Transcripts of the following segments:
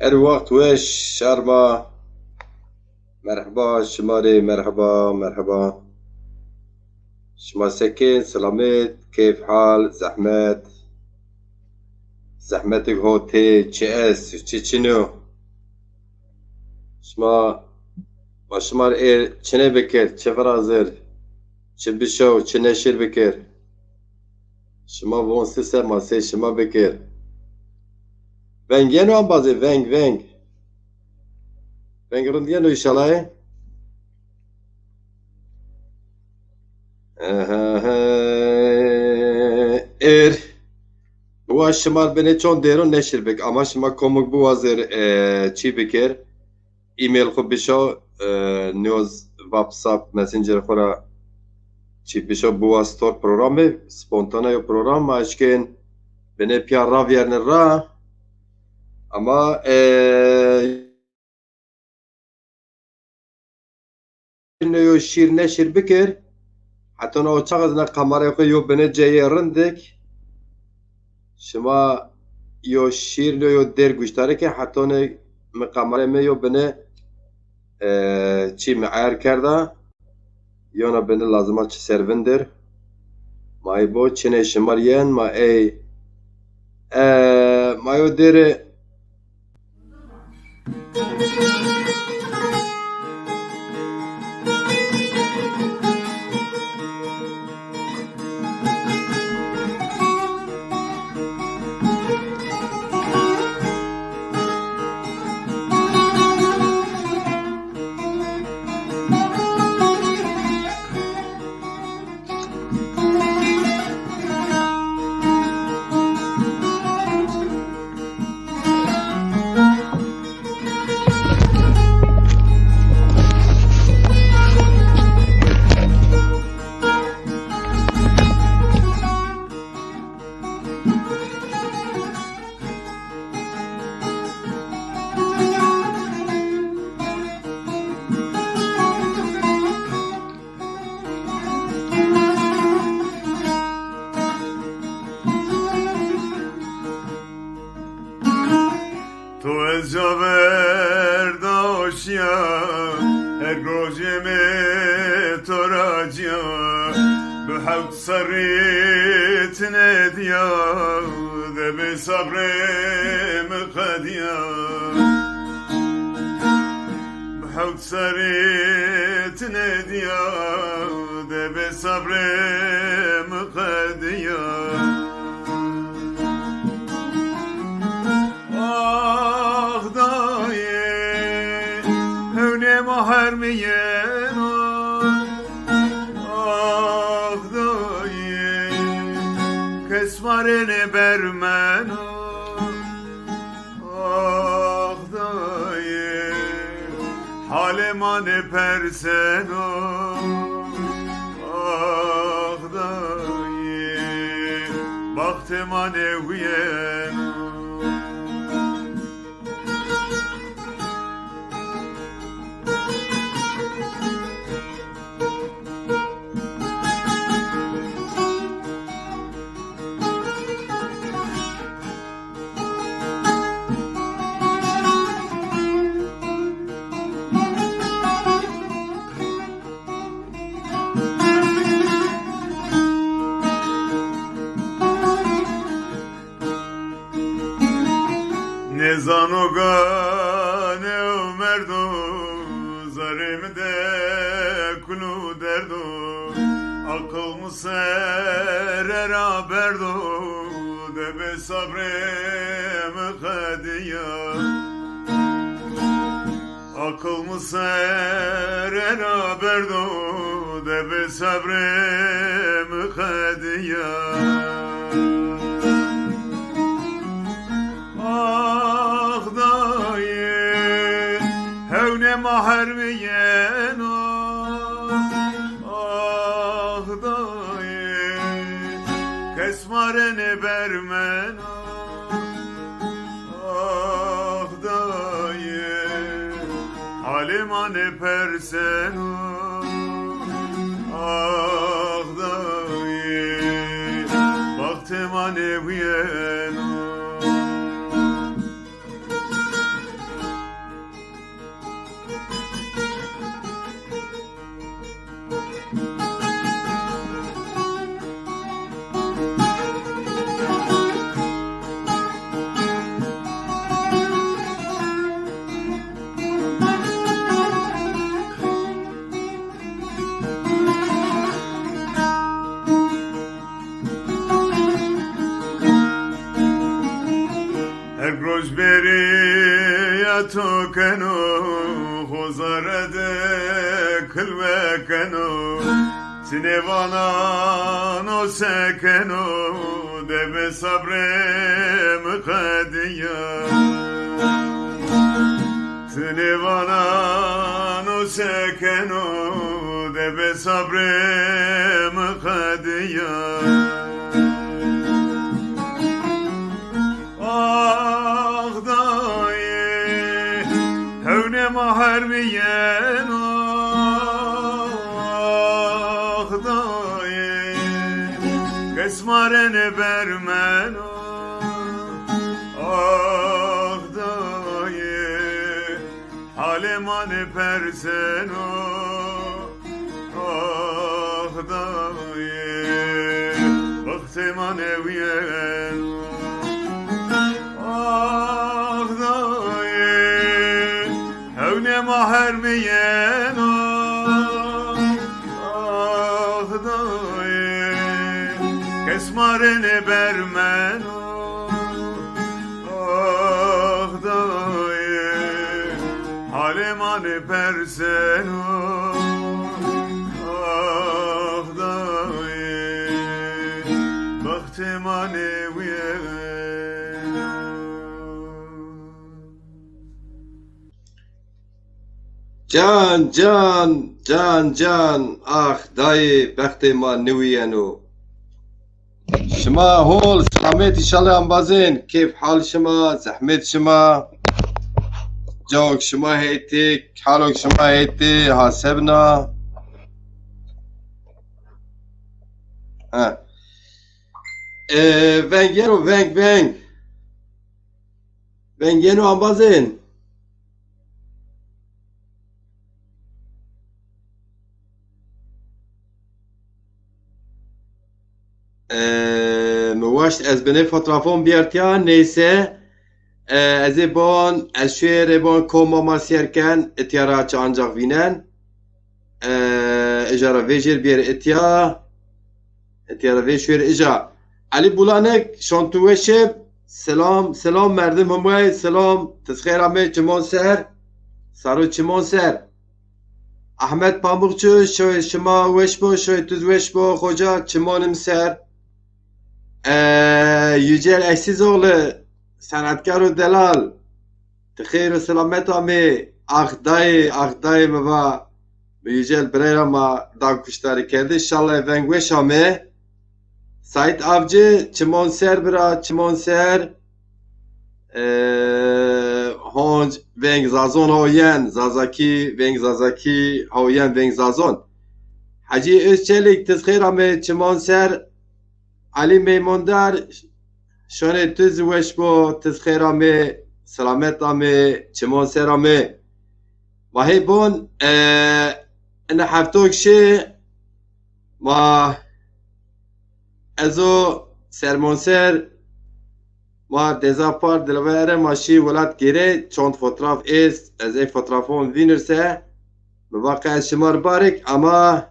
الوقت وش شربة. مرحبا شماري، مرحبا مرحبا. شما سكين سلامت، كيف حال؟ زحمتك هوتي تشي اس تشي چنو. شما ایر چنه بکر، چه فرازر، چه بشو، چه نشر بکر. شما بون سه ماسه شما بکر. ونگینو هم بازی ونگ روندینو ایشالای. ایر bu şımar beni çon derin neşir bek ama şıma komuk bu hazır çi bikir e-mail xo bişo news WhatsApp Messenger xora çi bişo bu store programı spontane yo program aşkın beni piyar rav yerine ra ama yo şir neşir bikir hatta o çağızına kamera xo yo beni ceye rındık شما یو شیر یو در گوشتاره که حتی مقامره می یو بنه چی معیار کرده یا نه بنه لازمه چی سروندر ما ای با چنه شمارین ما یو در صريت ناديا ذا بصبري مقديا بحوت صريت ناديا ذا بصبري مقديا داي هوني محرميين Kesmarene bermeno ah dayı halemane perseno ah dayı baktemane uyeno Ne zanoga ne merdo zarimde kulu derdo akıl mı serer berdo de be sabrem kadiya akıl mı serer berdo de be sabrem kadiya mahermiyen ah dayı kesmarene bermen ah dayı halimane persen ah dayı baktemane viyen توكنو خزرد كلوكنو سنوانا نو سكنو دب صبر مقديا سنوانا نو سكنو دب صبر مقديا Harbiyen ağdaye Kesmarene bermen ağdaye Halemane persen ağdaye Vakteman eviyen Mahermiyen ağdaye Kesmarene bermen ağdaye Halemane persen ağdaye Baktemane viyen Can, can, can, can, ah dayı bektima newiyenu. Şima hol, selamet inşallah ambazin, keyf hal şima, zahmet şima. Jok şima heytik, halok şima heyti, hasebna. Ha. Vengenu, veng. Vengenu ambazin. مواش از بنه فوتوغرافون بیارتیا نیسه از بان از شویر بان کوما ماسیر کن اتیارا چه انجاق وینن اجارا ویجر بیر اتیارا وی شویر اجا علی بولانک شانتوشب سلام مردم هموی سلام تسخیر همه چمان سر سارو چمان سر احمد پاموقچو شوی شما وش بو شوی توز وش بو خوجا چمانم سر Yücel Eşsizoğlu sanatkar و دلال تخیر و سلامت همه آخدای بابا Yücel Brera ma dag kuşları kerdi inşallah vengweş همه Sait Avcı çimon ser bira çimon ser هنج ونگ زازون هاوین زازاکی ونگ زازاکی هاوین ونگ زازون حجی özçelik تسخیر همه چمان سر علی میماندار شانه تز وش با تسخیر همه سلامت همه چمان سر همه و هی بون این هفتوک شه ما ازو سرمان سر ما دزاپار دلوره ماشی ولاد گیره چند فوتوغراف است از این فوتوغرافون وینرسه بواقع از شمار بارک اما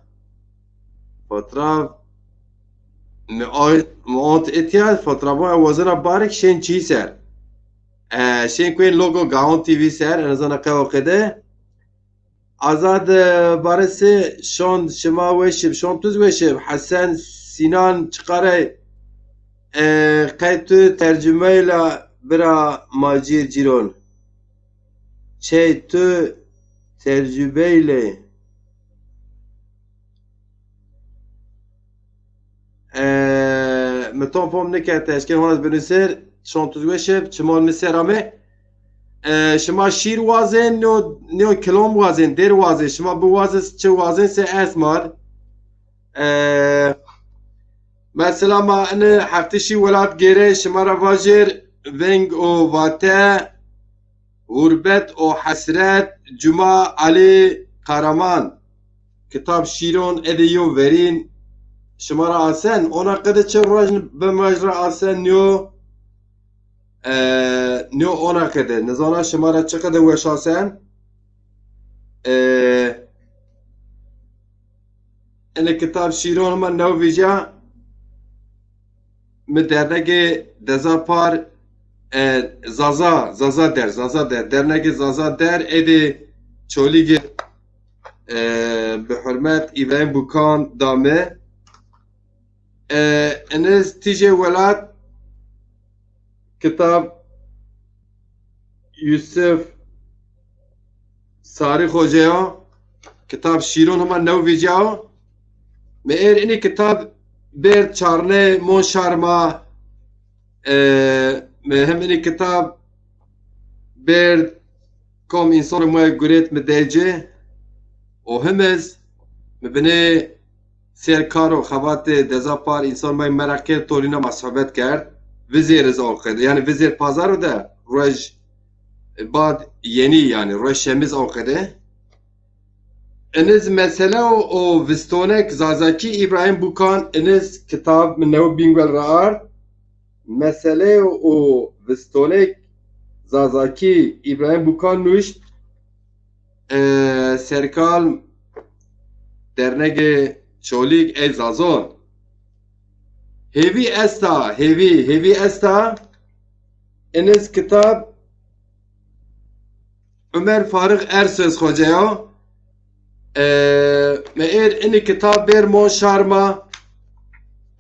فوتوغراف مئات اتیاد فوتوغرافون وزن بارک شین چی سر شین کوین لوگو گاون تیوی سر نزانه قوه قده آزاد بارسه شون شما وشب شون توز وشب حسن سینان چقاره قید ترجمه لا برا ماجیر جیرون چه تو ترجمه لی متون فهم نکرده اشکن هناز بنویسر شانتوزگوه شب چمال مسیر همه شما شیر وازن نو کلام وازن دیر وازن شما بوازن چه وازن سه اسمار مثلا ما انا هفتشی ولاد گیره شما را واجر ونگ و واته غربت و حسرت جمعه علی قهرمان کتاب شیرون ادیو ورین شما را آسن اونا قده چه راجن به مجرا آسن نیو اونا قده نزانا شما را چه قده وش آسن این کتاب شیرون من نو ویجا مدرنگ دزاپار Zaza der derneki Zaza der edi çoligi bi hürmet İbrahim Bukan dame eniz tije welat kitap Yusuf Sarı Hoca'ya kitap şiirun hema nev vicav me er ini kitap ber çarne mon şarma me hem ini kitap ber kom insan moya guret me dece o hemez me beni serkaro xavat dezapar insan moya merakel tolina masabet kerd vizir az okede yani vizir pazar da roj bad yeni yani roj şemiz okede eniz mesela o vistonek Zazaki İbrahim Bukan eniz kitap min nev bingwel raar mesele o vistonek Zazaki İbrahim Bukan nuşt serkal dernege çolik el zazon hevi esta eniz kitap Ömer Faruk Ersöz Hoca'ya me ini kitap ber mon şarma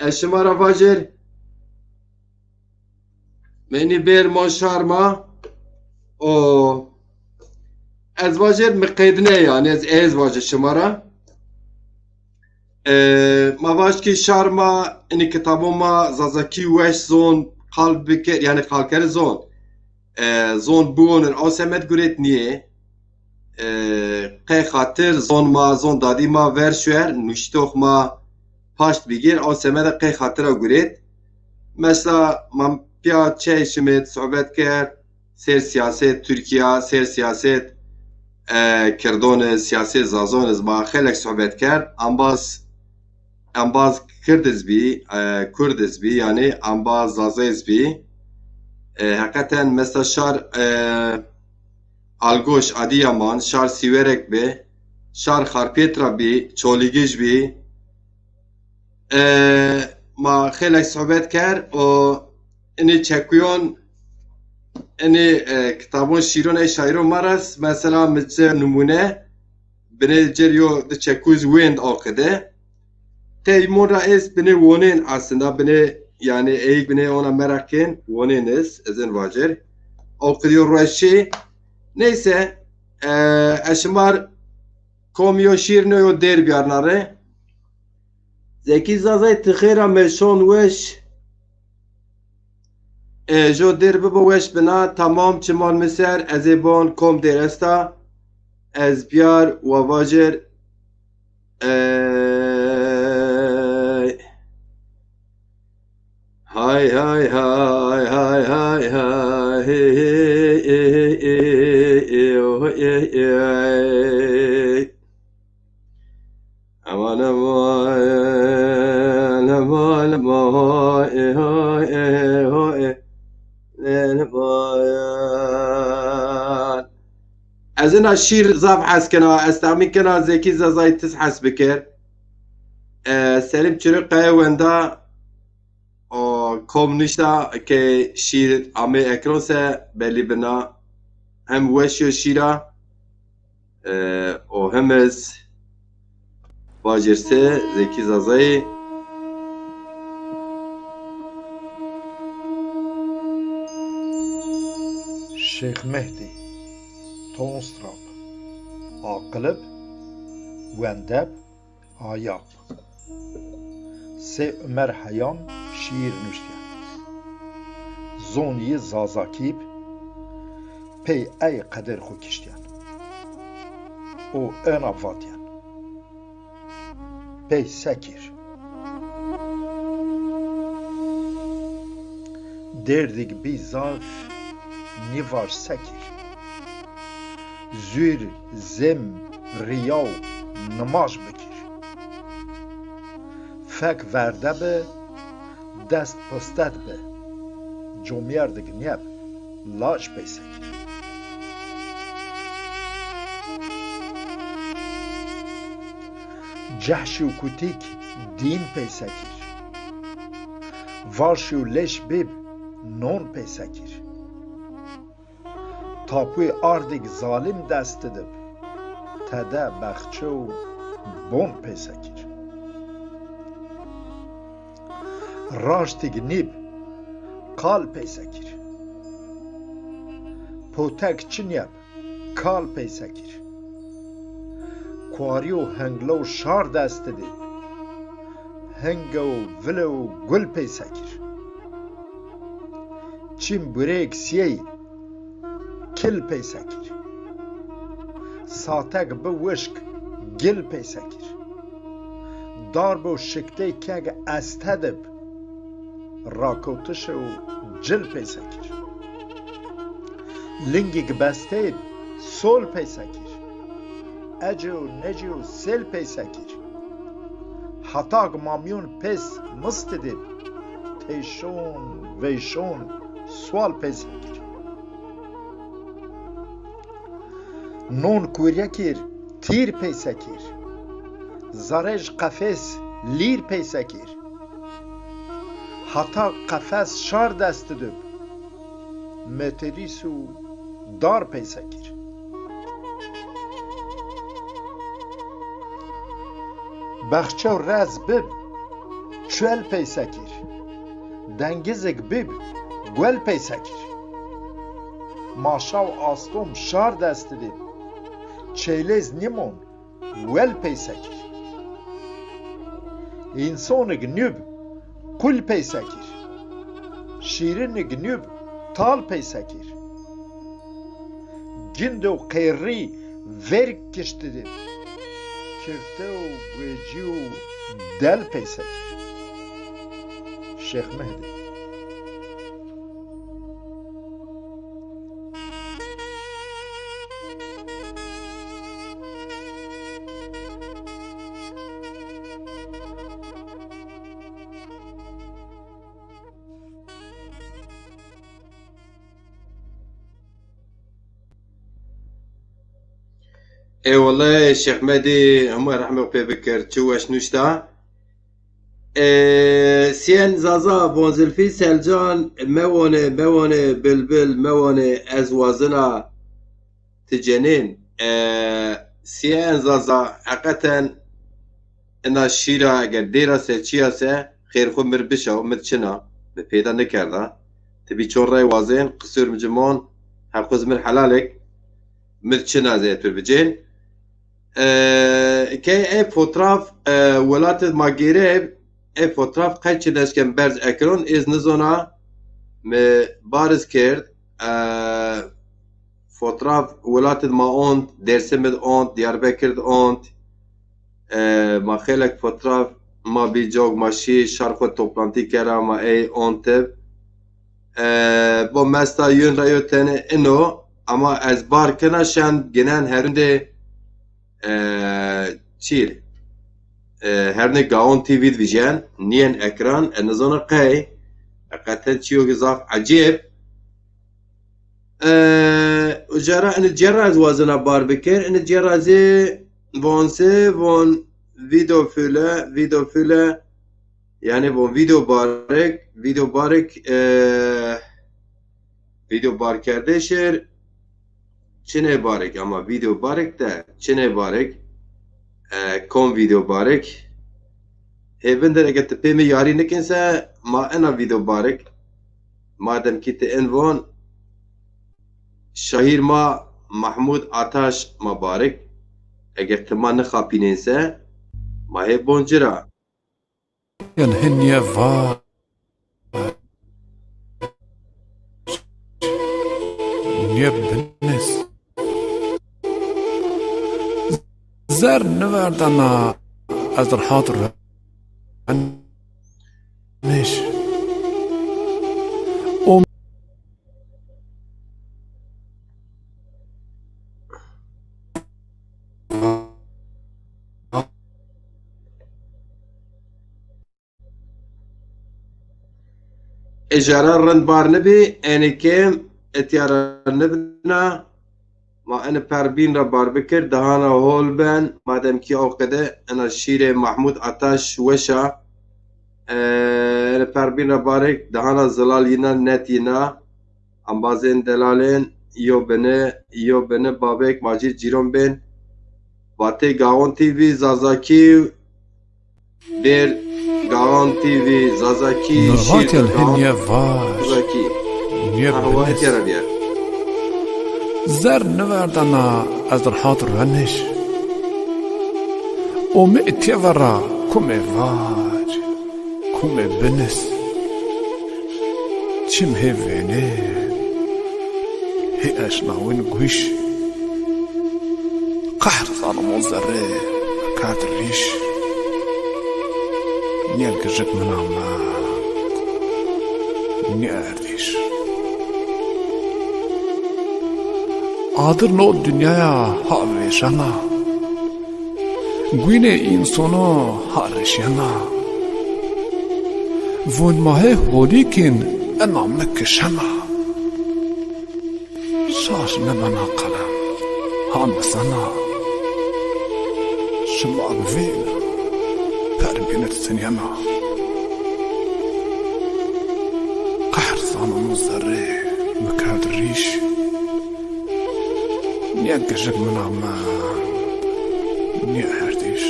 eşmara vajir meni ber mon şarma o ez vajir mqedne yani ez vajir şmara mavaş ki şarma ini kitabıma Zazaki weş zon kalbike yani kalker zon zon buğunun asemet güret niye qey xatir zon dadî ma ver şwer nuştox ma paşt bigir o semede qey xatira guret mesela mam piya çey şimet sohbet ker ser siyaset Türkiye ser siyaset kirdon siyaset zazon ez ma xelek sohbet ker ambaz kurdiz bi yani ambaz zazez bi hakikaten mesela şar Algoş, Adiyaman, şar Siverek be, şar Harpetra bi, Çoligiş bi. Ma xelek sohbet ker o ini çekuyon ini kitabon şiron şairo maras mesela mitze numune bine ceriyo de çekuz wind okede. Teymon Reis bine wonin aslında bine yani eğik bine ona merakin woniniz ezen vacir. Okuyor Reşi neyse eşmar komyo şirnoyo derbiyarnare Zeki Zazay tıkhira meşon weş jo derbi bu weş bina tamam çiman miser ezebon kom deresta ez biyar ve vajir hay hay hay hay hay hay aman از این شیر زاب حس کنه استعمال کنه زکی زای تس حس بکر سلیم چرا قیوندا کمونیستا که شیر امی اکروسه بلی بنا هم وشیو شیرا و هم از باجرسه زکی زازای Şeyh Mehdi, Tonstrap, Akılıp, Vendep, Ayap. Se Ömer Hayam şiir nüştiyen. Zoniyi Zazakib, pey ey kader xo kiştiyen. O ön avvatiyen. Pey sekir. Derdik bizaf, nivar sekir. Zür, zem, riyav, namaz bikir. Fek verde be, dest postet be. Comyerdik niyeb, laş pey sekir. Cehşi u kutik din pey sekir. Varşi u leş bib non pey sekir. تاپوی آردێک زالم دەست دب تەدە بەخچە و بۆن پێسە کرد ڕاشتێک نیب قال پێسە کرد پۆتەک چنیەب کال پێسە کرد کواری و هەنگلە و شار دەست دب هەنگە و vilە و گول پێسە کرد چیم برێک سیەی کل پێسە کرد ساتەک بە وشک گل پێسە کرد دار بۆ شکتەی کەگ ئەستە دب ڕاکەوتشە و جل پێسە کرد لنگێک بەستەیب سۆل پێسە کرد ئەجێ و نەجێ و سێل پێسە کرد هەتاک مامیۆن پێس مست دب تێشۆن vêşon swal pêsê kir non kuryekir tîr pêsê kir zarêj qefes lîr pêsê kir heta qefes şar dest dib meterîs û dar pêsê kir bexçe û rez bib çwel pêsê kir dengizek bib gwel pêsê kir maşa û astom şar dest dib çêlêz nîmon wel pêsê kir însonek nûb kul pêsê kir şîrinek nûb tal pêsê kir gind û qêrî verk kişt dib kirte û guêcî û del pêsê kir Şeyh Mehdi والله الشيخ مهدي هم رحمه الله بكر تشوش نشتا سين زازا بونزلفي سلجان موانه بلبل موانه ازوازنا تجنين سين زازا حقيقة ان الشيرة اگر ديرا سلچيا سه خير خو مربشا ومتشنا بپیدا نکرده تبي چون راي وازين قصور مجمون حقوز من حلالك مرتشنا زي تربجين که ای fotoğraf ولاية ماگیره ای fotoğraf قیچ داشکن برز اکران از نزونا بارز کرد fotoğraf ولاية ما اوند درسمد اوند دیاربکرد اوند ما خیلک fotoğraf ما بی جوگ ماشی شرق و توپلانتی کرا ما ای اوند تب با مستا یون رایو تنه اینو اما از بار کناشن گنن هرونده چیر هرنه گاون تیوی دیجن نین اکران نزون قی قطن چیو گزاف عجیب جرا ان جرا از وزنا بار بکر ان جرا زی وانسه وان ویدیو فله یعنی وان ویدیو بارک ویدیو بار کرده شر چنه بارک اما ویدیو بارک ده چنه بارک کام ویدیو بارک هیوندر اگر تپی می یاری نکنسه ما انا ویدیو بارک مادم کی ته انوان شهیر ما محمود آتش مبارک اگر تما نخاپینینسه ما هی بونجرا هنيا فا نيب بالنس زر نوردنا از الحاضر مش اجاره رند بار نبی اینی کم اتیاره نبنا ما انا پربین را بار بکر دهانا هول بن مادم کی اوقده انا شیر محمود آتش وشا انا پربین را بارک دهانا زلال ینا نت ینا ام بازین دلالین yo bene babek Macit Ciron ben Vate Gaon TV Zazaki bir Gaon TV Zazaki نرهات الهنية فاج Zazaki نيب Ahva بنس etiyara diye زر نوردنا از رحات رنش ومئتي ورا كومي فاج كومي بنس چم هيفيني هي اشناوين قوش قحر ظالمون زري كات الريش نيك جك من عمات نيرديش Adır no dünyaya haveşana Güne insonu harışana Vun mahe holikin enam kışana Şaş ne bana kalem Han sana Şımak vin Perbinet senyana Qahr zanımız zerre Mekadriş Niye gıcık mı ama Niye erdiş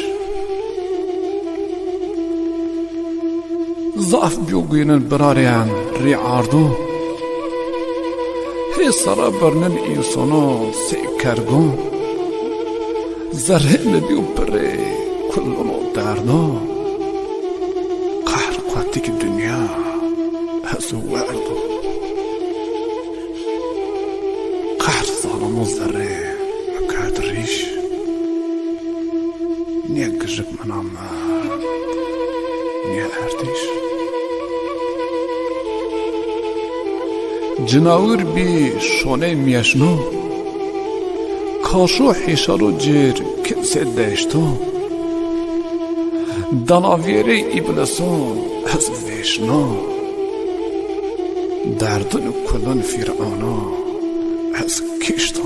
Zaf biyoguyunun birarayan riardu He sara birinin insonu sevkergun Zerhine biyo biri kullunu derdu Qahr kuattiki dünya Hezu verdu Qahr zalımız zerre Mekadriş Niye gıcık mı ama Niye erdiş Cenavur bir şone miyaşnu Kaşu hişaru cir kimse değiştu Danaviyeri iblesu ez veşnu Derdin kulun fir'ana ez kiştu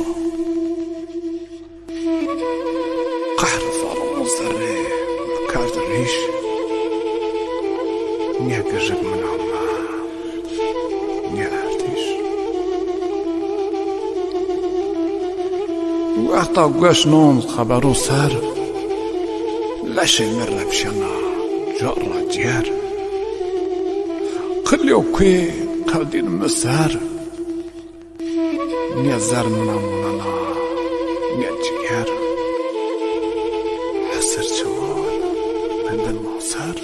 Qahr zalımız zerre Mekadriş Niye gıcık mı ama Niye erdiş وقتا گوش نون خبرو سر لشه مره بشنا جارا جیر قلیو کوی قلدین مسر نیا زر منانا نیا جگر حسر چمال بندن ماسر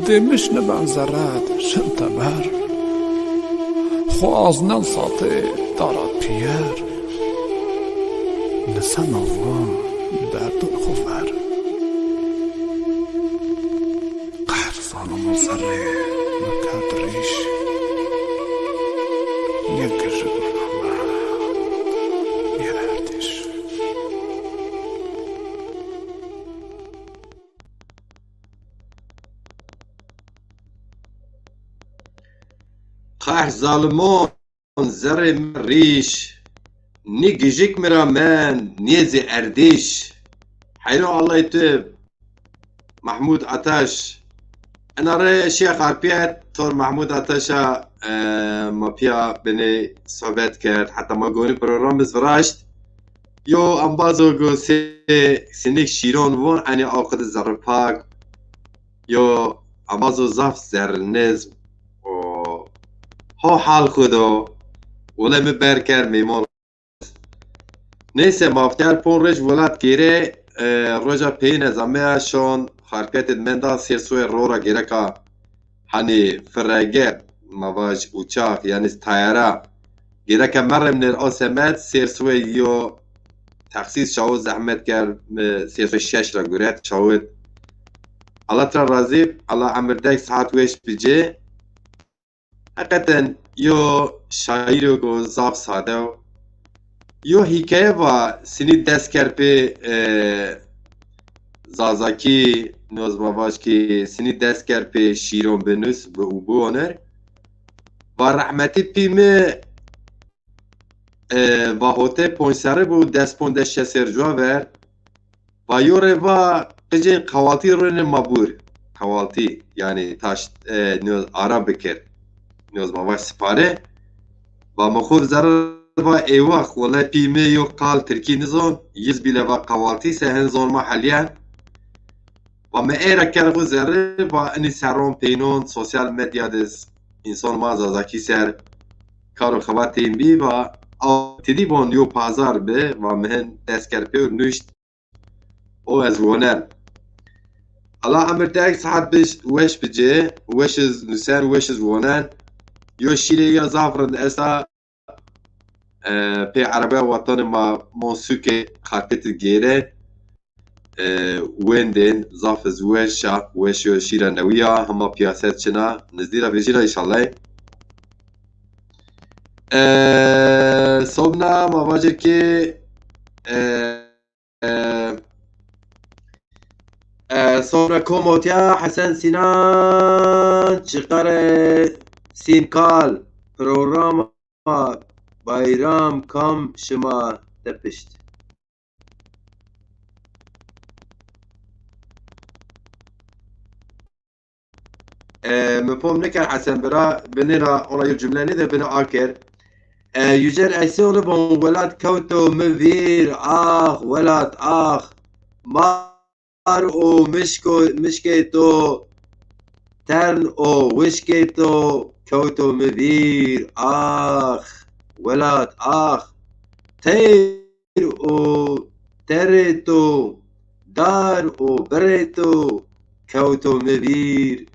دمش نبان زراد شنتبر خوازنن ساته دارد پیر لسان آوان دردون خوفر قهر زانمون سره مکادریش نگرد منامه نیردیش Qahr zalimon zerre riş Ni gıcık mı rağmen Niyezi erdiş Hayro Allah etib Mahmud Ataş Enare Şeyh Arpiyat Tor Mahmud Ataş'a Mapya beni sohbet kert Hatta ma goni program bizvaraşt Yo ambazo go sinik şiron von Ani avqid zarpak Yo ambazo zaf zernizm Ha hal kudo Ule mi berker mimol Neyse mafter pon rej volat gere Roja peyne zamea şon Hareket edmenda sersuye rora gereka Hani freger Mavaj uçak yani tayara Gereka merem ner asemet sersuye yo Taksis şavu zahmet ger Sersuye şeş ra güret şavu Allah tra razib Allah amirdek saat veş bice Hakikaten yo şair go zaf sade yo hikaye va seni dest kerpe Zazaki Nozmavaş ki seni dest kerpe şiron benus ve ubu oner va rahmeti pime va hote ponsare bu despon deşe serjua ver va yore va qıcın kahvaltı rene mabur kahvaltı yani taş Arab bekir Nozmavaş sipare و مخور زر و ایوخ ولی پیمه یو قال ترکی نزان یز بیله و قوالتی سهن زان محلیان و ما ایره کرگو زره و اینی سران پینون سوسیال مدیا دز انسان ما زازاکی سر کارو خواتیم بی و تیدی بان یو پازار به و مهن دستکر پیو نوشت او از ونر الله امر تاک ساعت بش وش بجه وش از نسان وش از ونر یو شیره یا زافرن اسا پی عربه وطن ما موسوک خاکت گیره ويندين زاف زويشا ويشو شيرا نويا هما بياسات شنا نزديرا بيجينا إن شاء الله صوبنا ما باجر كي صوبنا كوموتيا حسن سنان شقر سينكال بروغرام بايرام كام شما تبشت مفهوم نکر حسن برا بنیرا اونا یو جمله نیده بنا آکر یوجر ایسیون بون ولاد کوتو مویر آخ ولاد آخ مار او مشکی تو ترن او وشکی تو کوتو مویر آخ ولاد آخ تیر او ترتو دار او برتو کوتو مویر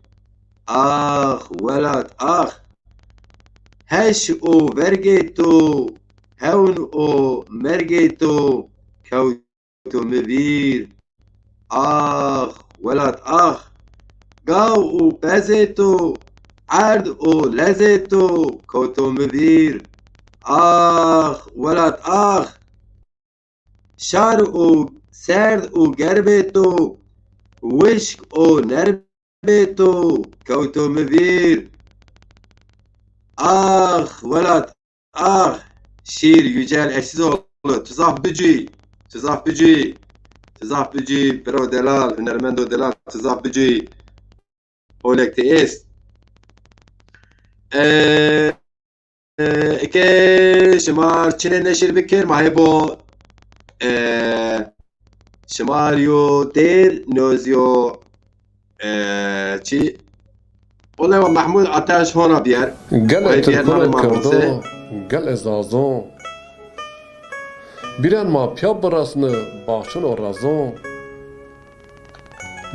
آخ ولد آخ هش او برگیتو هون او مرگیتو کوتو مبیر آخ ولد آخ گاو او پزیتو عرد او لزیتو کوتو مبیر آخ ولد آخ شار او سرد او گربیتو وشک او نرب بيتو كوتو مبير آخ ولد آخ شیر yücel eşsiz oğlu tuzaf bücü pero delal hünermendo delal tuzaf bücü olekte est که شمار چنه نشر بکر ماهی با شماریو دیر نوزیو چی؟ والله محمود عطاش هون بیار گل ترکان کردو گل ازازون بیرن ما پیا براسنه باشن و رازون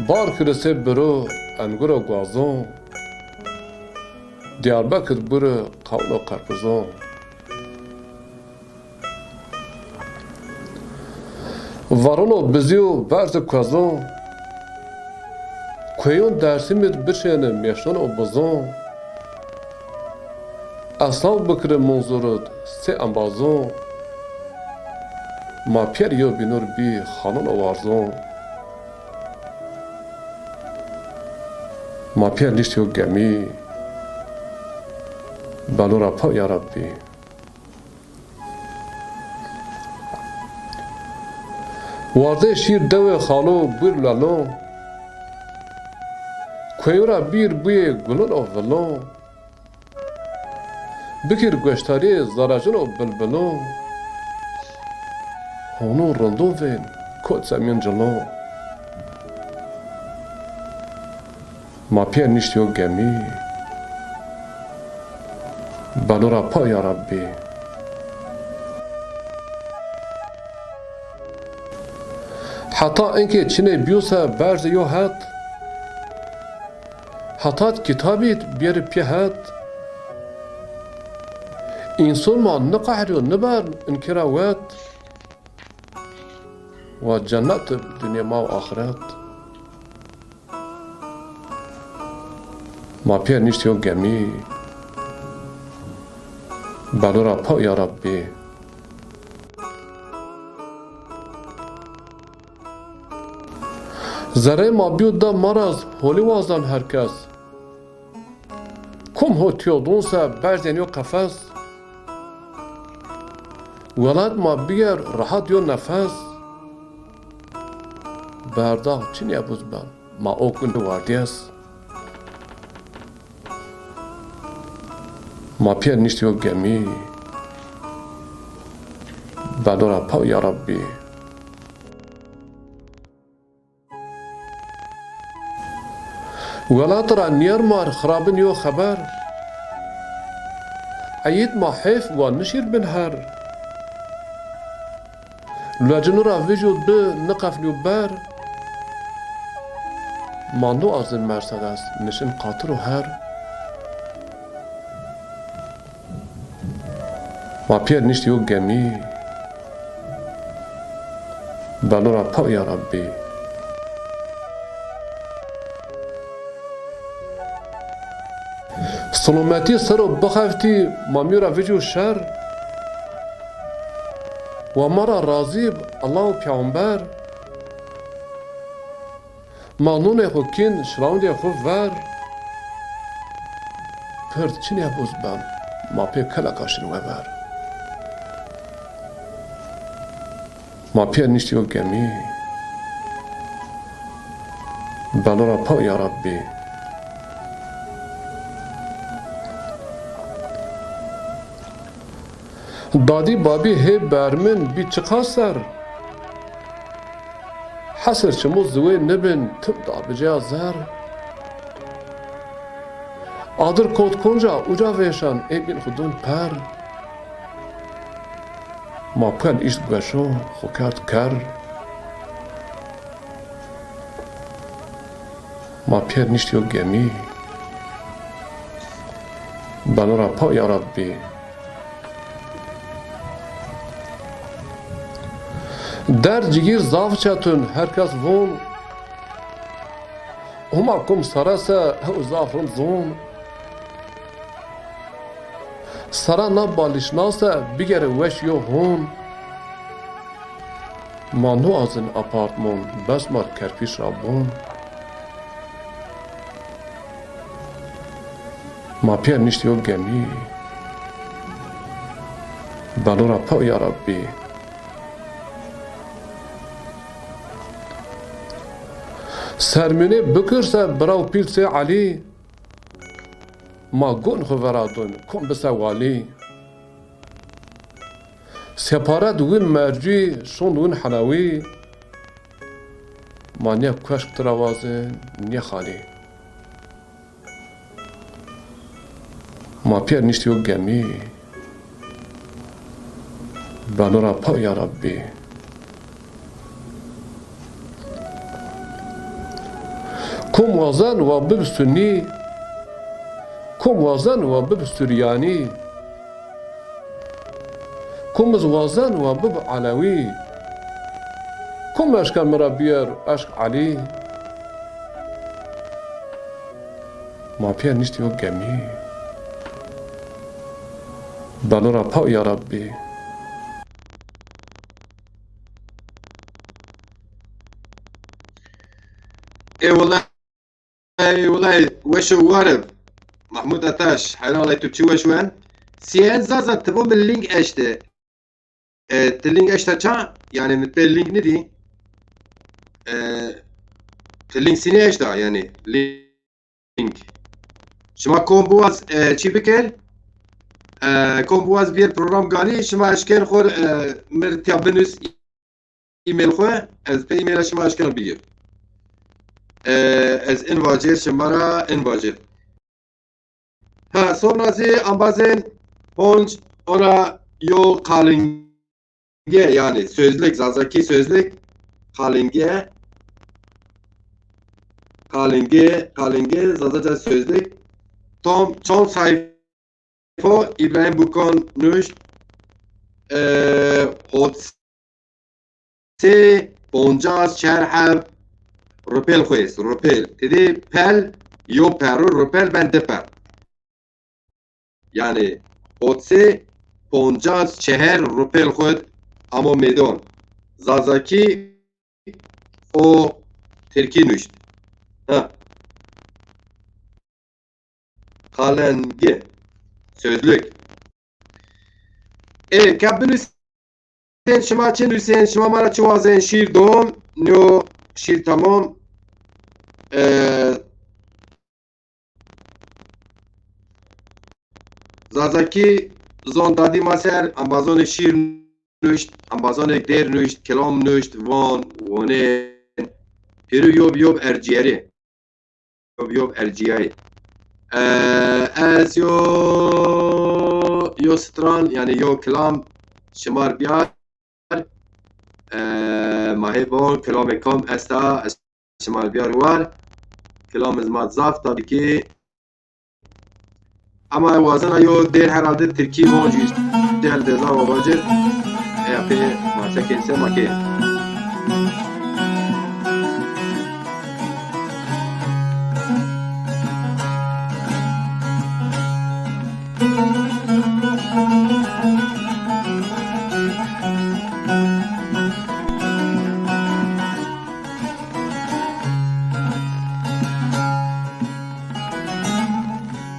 بار کرسه برو انگور و گوازون دیاربکر برو قول و قرقزون وارون و بزیو برز کوزون کویون درسیمت بشینه میشون و بزون اصلا بکره منظورت سه انبازون ما پیر یو بینور بی خانون و وارزون ما پیر نیشتیو گمی بلورا پا یا ربی وارده شیر دو خالو بیر لالو کویورا بیر بوی گلون و ولون بکر گوشتاری زاراجون و بلبلون هونو رندو وین کود زمین جلون ما پیر نیشتیو گمی بلورا پا یا ربی حتی اینکه چینه بیوسه برز یو هد حتی کتابیت بیر پیهد انسان ما نقهر و نبر انکراوات و جنت دنیا ما و آخرت ما پیر نیشتیو گمی بلورا پا یا ربی زره ما بیود دا مرز هولی وازدان هرکس کم هو تیودونسا برزینیو قفص ولد ما بیر راحت یو نفس برداغ چین یبوز بن ما اوکن واردیس ما پیر نیشتیو گمی بلورا پا یا ربی ولات را نیر مار خرابن یو خبر عید ما حیف و نشیر بن هر لجن را وجود به نقف نیو بر ماندو از مرسدس نشن قاطر و هر ما پیر نشتی و گمی بلورا پا یا ربی سلامتی سر و بخفتی ما میرا وجو شر و مرا راضی الله و پیامبر ما نون خو کین شراوندی خو ور پرد چینی بوز بم ما پی کلا کاشن و بر ما پیر نیشتی و گمی بلورا پا یا ربی دادی بابی هی برمن بی چقا سر حسر چمو زوی نبن تب دا بجا زر آدر کود کنجا اوجا ویشان ای بین خودون پر ما پل ایشت بگشو خو کرد کر ما پیر نیشتی و گمی بلورا پا یا ربی در جگیر زاف چتون herkes وون هما کم سرسه هو زافرم زون سرا نبالیش ناسه بگره وش یو هون ما نو از این اپارتمان بس مار کرپیش را بون ما پیر نیشتی و گمی بلورا پا یا ربی سرمینه بکرسه براو پیلسه علی ما گون خوراتون کن بسه والی سپاره دوین مرجی شون دوین حناوی ما نه کشک تروازه نه خالی ما پیر نیشتی و گمی بلورا پا یا ربی کم وازن و بب سنی کم وازن و بب سریانی کم وازن و بب علوی کم اشکال مرا بیار عشق علی ما پیر نیشتی و گمی بلورا پا یا ربی والله وشو وارب محمود اتاش حيران الله تبتشي وشوان سيان زازا تبو من اللينك اشته تلينك اشته چا يعني من اللينك ندي تلينك سيني اشته يعني لينك شما كون بواز چي بكر كون بواز بير بروجرام قالي شما اشكال خور مرتيا بنوس ايميل خو از به ايميل شما اشكال بيجيب از این واجه شمارا این واجه ها sonrası ambazın honç ora yo kalinge yani sözlük zazaki sözlük kalinge zazaca sözlük tam çon sayfa İbrahim Bukan nuş hotse boncaz şerhab روپل خویست روپل تدی پل یو پرو روپل بنده پر یعنی اوتسه 54 روپل خود اما میدان زازاکی او ترکی نوشت kalenge sözlük kabin Hüseyin şima çin Hüseyin şima mara çuvazen şiir doğum nyo şiir tamam Zazaki zon dadi maser Amazon şiir nuşt ambazanek der nuşt kelam nuşt van wane piru yob erciyeri yob erciyeri ez yo stran yani yo kelam şımar biyar mahebon kelam kam esta şımar biyar var kelam izmat zaf tabii ki ama vazana yo der herhalde Türkiye boncu del deza ve bacır yapı maça kense make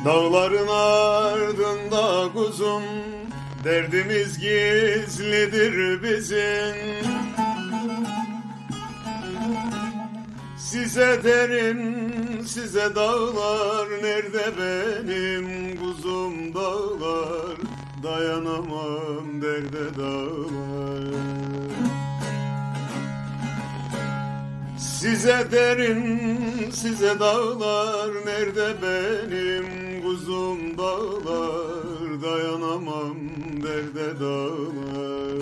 Dağların ardında kuzum, derdimiz gizlidir bizim. Size derim, size dağlar, nerede benim kuzum dağlar, dayanamam derde dağlar. Size derim, size dağlar, nerede benim kuzum dağlar, dayanamam derde dağlar.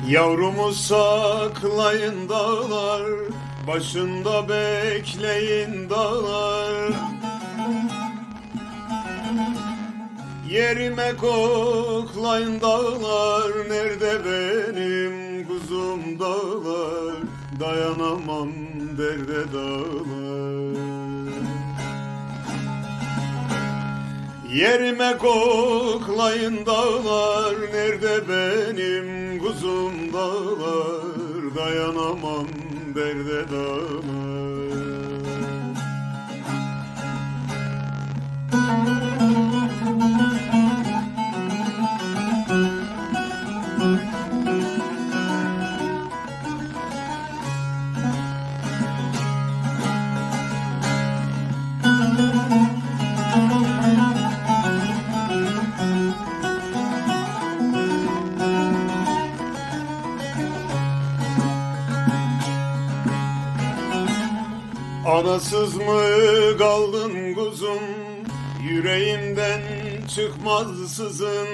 Yavrumu saklayın dağlar, başında bekleyin dağlar. Yerime koklayın dağlar, nerede benim kuzum dağlar, dayanamam derde dağlar. Yerime koklayın dağlar, nerede benim kuzum dağlar, dayanamam derde dağlar. Anasız mı kaldın kuzum, yüreğimden çıkmaz sızın.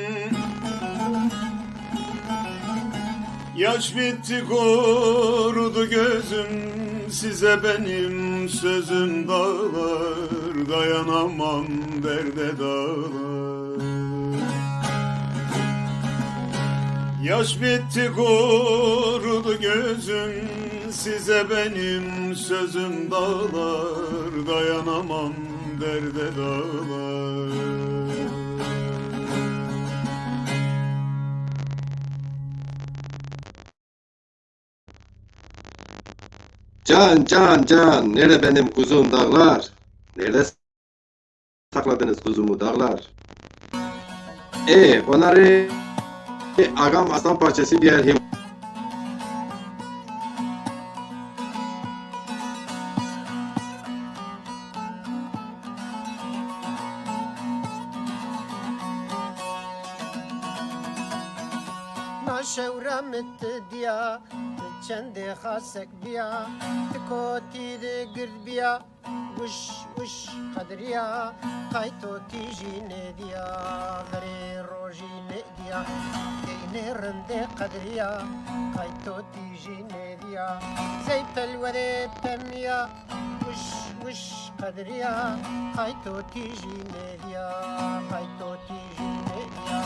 Yaş bitti kurudu gözüm, size benim sözüm dağlar, dayanamam derde dağlar. Yaş bitti kurudu gözüm, size benim sözüm dağlar, dayanamam derde dağlar. Can, nerede benim kuzum dağlar? Nerede sakladınız kuzumu dağlar? Onları agam aslan parçası bir yer شورمت دیا چند خاسک بیا تکوتی گرد بیا وش وش قدریا قایتو تیجی ندیا غری روجی ندیا این رند قدریا قایتو تیجی ندیا زی پلوره تمیا وش وش قدریا قایتو تیجی ندیا قایتو تیجی ندیا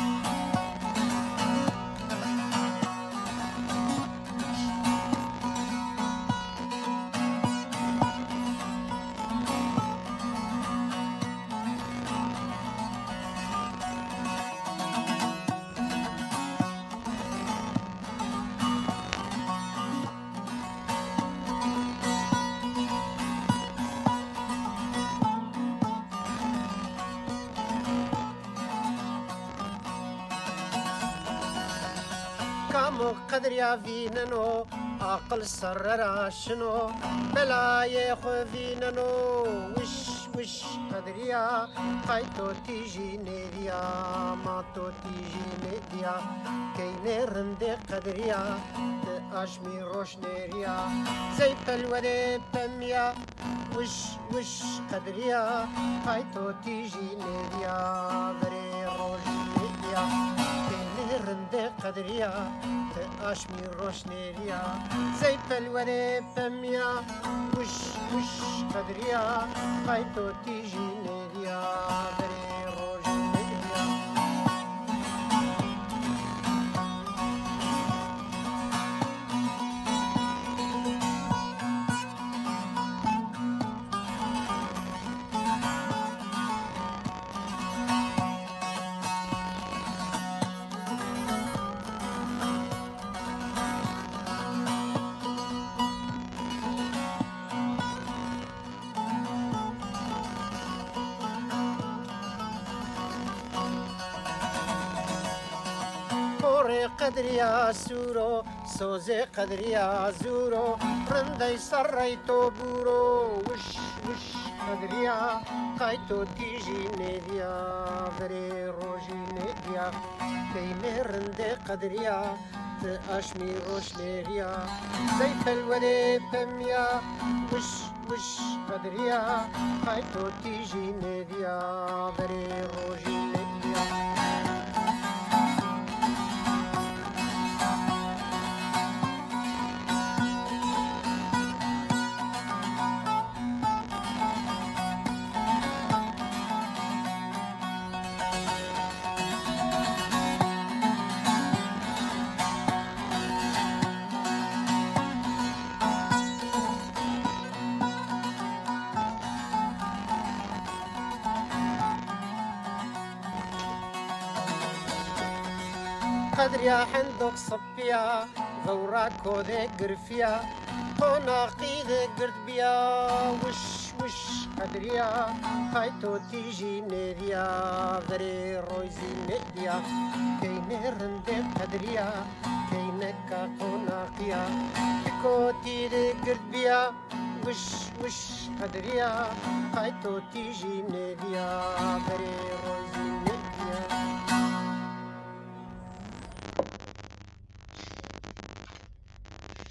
كومو قدريا فيننو عقل سرر شنو بلاي خو فيننو وش قدريا قايتو تيجي نيديا ما تو تيجي نيديا كيني رندي قدريا تأشمي روش نيريا زي بلوري بميا وش قدريا قايتو تيجي نيديا بري روش نيديا كيني رندي قدريا تأشمي روش نيريا زي بلوري بميا وش قدريا قايتو تيجي نيديا بري روش نيديا قدريا سورو سوزي قدريا زورو رندي سريتو بورو وش قدريا قايتو تيجي نيديا بري روجي نيديا كيني رندي قدريا تأشمي روش نيريا زي فالوري بميا وش قدريا قايتو تيجي نيديا بري روجي نيديا قدريا حندق صبيا ثورا كودي قرفيا قناقي ذي قرد بيا وش قدريا خايتو تيجي نيديا ذري رويزي نيديا كيني رندي قدريا كينكا قناقيا كوتي ذي قرد بيا وش قدريا خايتو تيجي نيديا ذري رويزي نيديا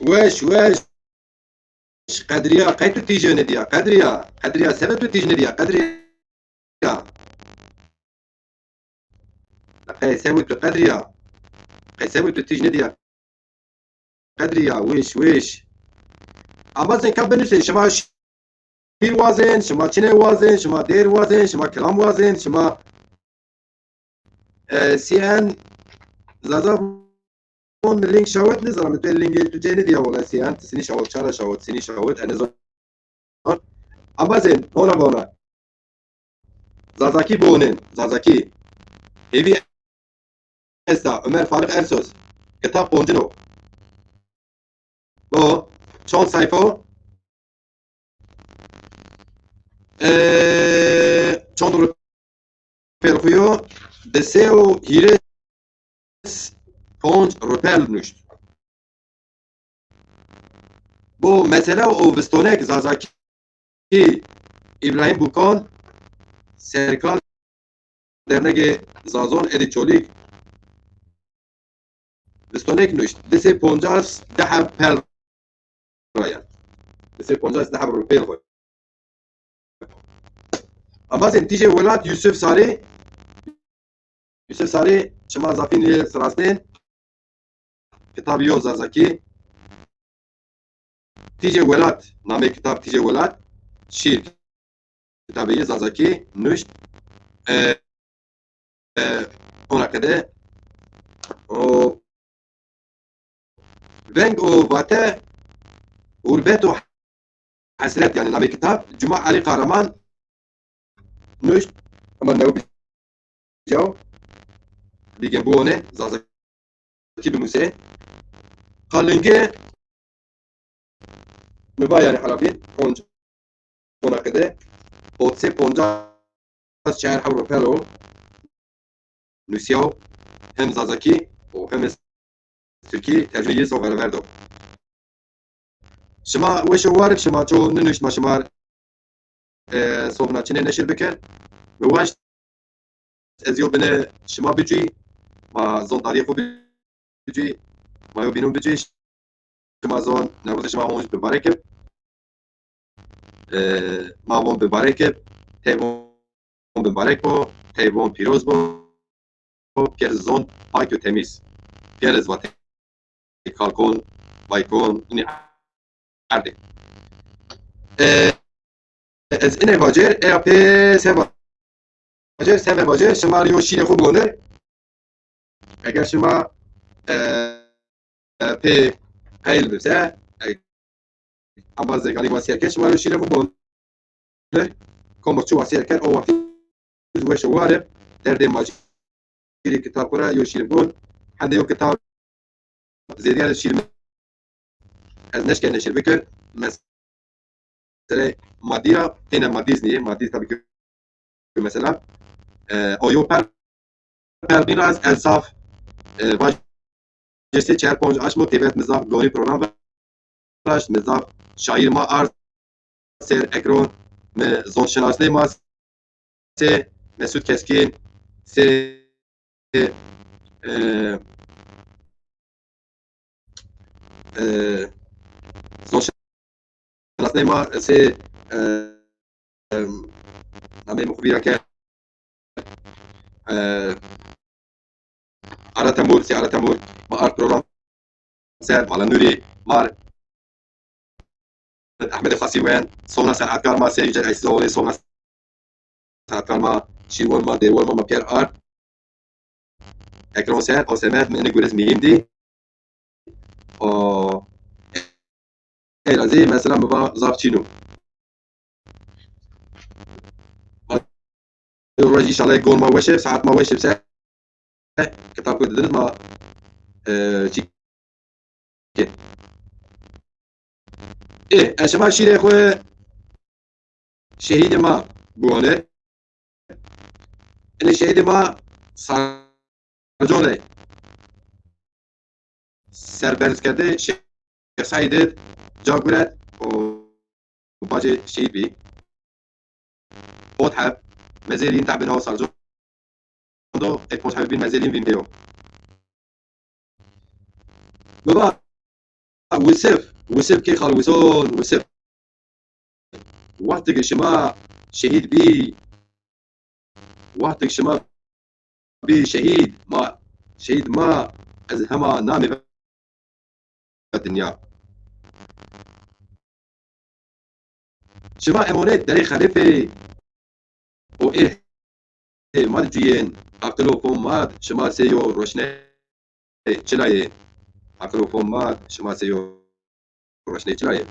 وش قدريا قيتو تيجي نديا قدريا سبب تيجي نديا قدريا قيسوي قدريا قيسوي تيجي نديا قدريا وش اما زين كان بنفسي شما شير وازن شما تشني وازن شما دير وازن شما كلام وازن شما سيان زازا اون لينك شاوت نظام تو لينك تو جيني ديا ولا سي انت سني شاوت شارع شاوت سني شاوت انا زون اما زين هونا زازاكي بونن زازاكي ايبي استا عمر فارق ارسوس كتاب بونجنو بو چون سايفو چون رو پرخویو دسیو هیرس پونج روپل نوشت بو مثلا او بستونک زازاکی ابراهیم بوکان سرکال درنگ زازون ادیچولیک بستونک نوشت دسی پونجاس ده پل رایا دسی پونجاس ده روپل خوی اما تیجه ولاد یوسف ساری شما زافین سراستین کتابیو زازاکی تیجه ولاد نام کتاب تیجه ولاد شیر کتابی زازاکی نوشت اونا کده و ونگ و باته غربت و حسرت يعني نام کتاب جمع علی قهرمان نوشت اما نو بجاو دیگه بونه زازاکی بموسه قالنگه نبا يعني حرابين پونج اونا كده اوتسي پونجا شهر حورو پلو نوسياو هم زازاكي و هم Türkiye tercümeyi soğuk verdi. Şıma ve şuvarık şıma çoğu nünüş ma şımar sobna çine neşir biker. Ve vaş eziyo bine şıma bücü ma zon tarihi xo bücü ma yo binun bücü şıma zon nevroz şıma honj bibarekip ma von bibarekip tevon bibarek bo tevon piroz bo pier zon payko temiz pier ezvate kalkon baykon ini arde ez ine bacer EAP seva bacer seva bacer şıma yo şire xo bone eğer şıma pe hayl bise ama zekali vasiye keş şıma yo şire xo bone como şu vasiye ker o vakti ve şuare derde maciri kitap kura yo şire bone hande yo kitap zediyar şire ez neşke neşir bikir mesela maddiya yine maddiz niye maddiz tabii ki mesela o yo per biraz elsaf baş جسته چهار پنج اشمو تیبت مزاح گونی پروگرام باش مزاح شاعر ما ارز سر اکرون م زون شناسنی ما سه مسعود کسکین سه زون شناسنی ما سه نامه مخبیره که على تمور سي على تمور ما ارت بروجرام سير على نوري مار احمد الخاصي وين صونا ساعات كارما سي جاي سولي صونا ساعات كارما شيوان ما ديوان ما بير ارت اكرون سير او سمات من نقول اسمي دي او اي لازم مثلا بابا زابتشينو الراجل ان شاء الله يقول ما وشف ساعات ما وشف ساعات kitap gördünüz mü? Eşma şire xwe şehîdê ma bûne. Ele şehîdê ma sarconê serberzkerde Şeyh Saîd Caguret û bacê şehîd bî. Otheb mezêrîn tabin haw sarcon do e pos habibin mezelin vindeo. Baba وسف كي خال وسون وسف وقتك شما شهيد بي وقتك شما بي شهيد ما ازهما نامي الدنيا شما امونيت دري خليفه و ايه مالجيين عقلوكم مات شما سيو روشنه چلايه عقلوكم مات شما سيو روشنه چلايه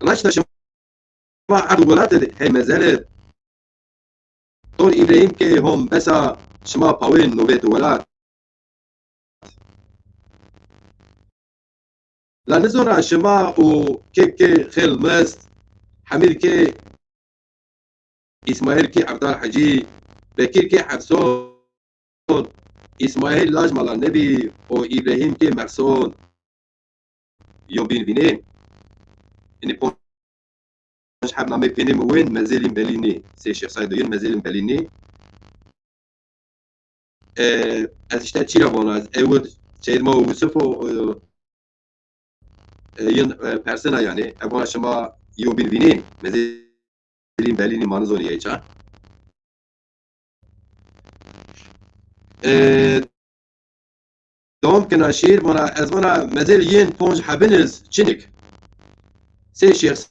لاشنا شما عدو بلاد هي مزالت طول إبراهيم كي هم بسا شما باوين نوبيت ولاد لا نزورا شما و كي خيل مست حمير كي اسماعیل کی عبدال حجی بکیر کی حفصون اسماعیل لاج مالا نبی و ابراهیم کی مرسون یوم بین بینه اینی پونش حب نامه بینه موین مزیلین بلینی سی شیخ سایدوین مزیلین بلینی از işte چی را بانه از اول شهید ما وصف و این پرسنه یعنی اول شما یوم بین بینه مزیلین بلینی manzoniye ça. دوم كنا شير منا ازمنا مازال ين بونج حبنز تشينك سي شيخ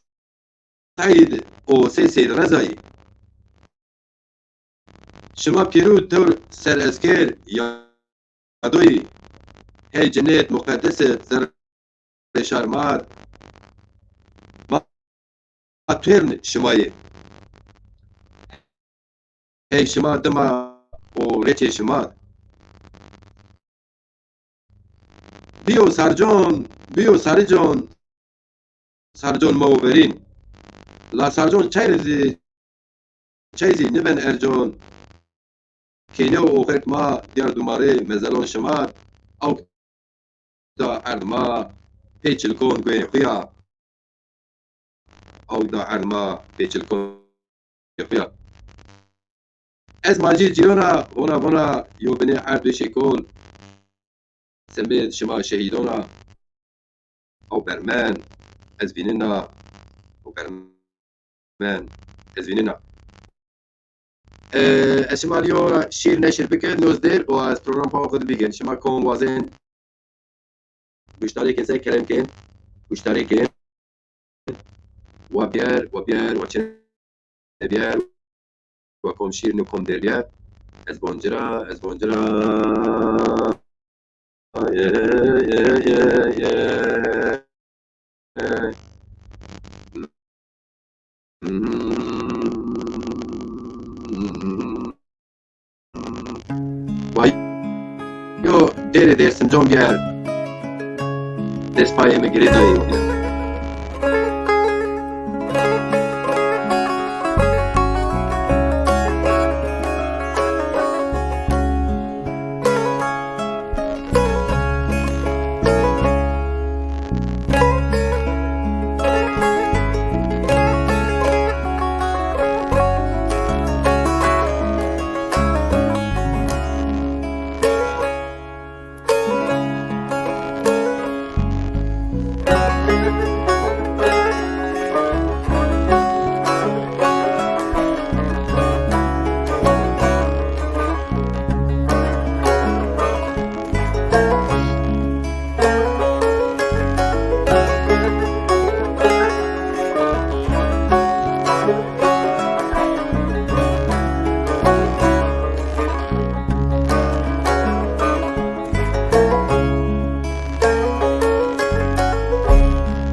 سعيد او سي سيد رزاي شما بيرو دور سر اسكير يا دوي هي جنات مقدسة زر شارمات ما تيرن شمايه هي شما دما او ريتشي شما بيو سارجون موبرين لا سارجون چايزي نبن ارجون کینه و آخرت ما دیار دوماره مزلان شمار او دا عرما پیچل کن گوی خویا او دا عرما پیچل کن گوی خویا از ماجی جیونا هونا یو بنی عرد شکل سمید شما شهیدونا او برمان از بیننا او برمان از بیننا از شما لیو شیر نشر بکن نوزدر و از پروگرام پا خود بگن شما کن وازن گوشتاری کن سر کلم کن گوشتاری کن و بیار و چن بیار و کم شیر نو کم دریا از بونجرا Yo, dere سنجام بیار دست پای مگیری دایی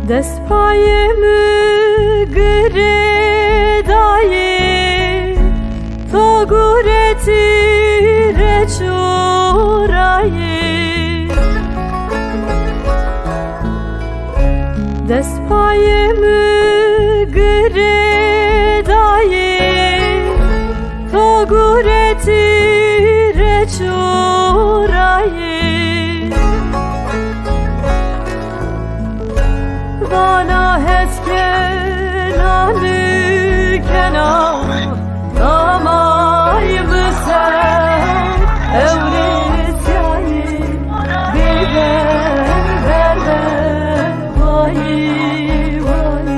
دست پایمı gredayı to guretire çorayı dest payemı gredayı to guretire çorayı bana heskenanı kenar damaylı sen evlisyayı biber vay vay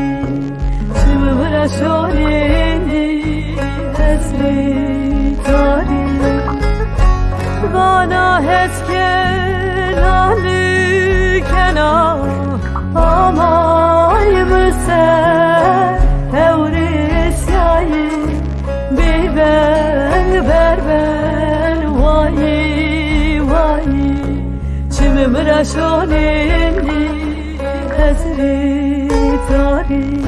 çımıra şoreni esri tarih bana heskenanı kenar amay mısın evrisyayı biber vay vay çimim raşoneni esri tarih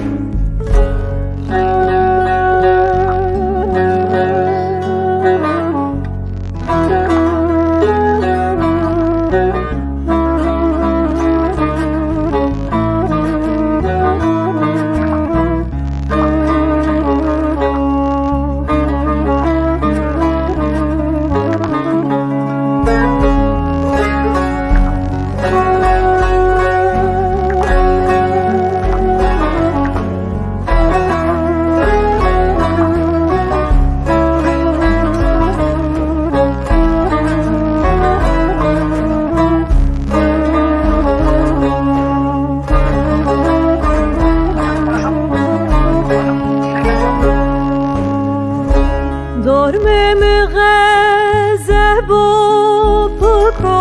dormemi gazebo puko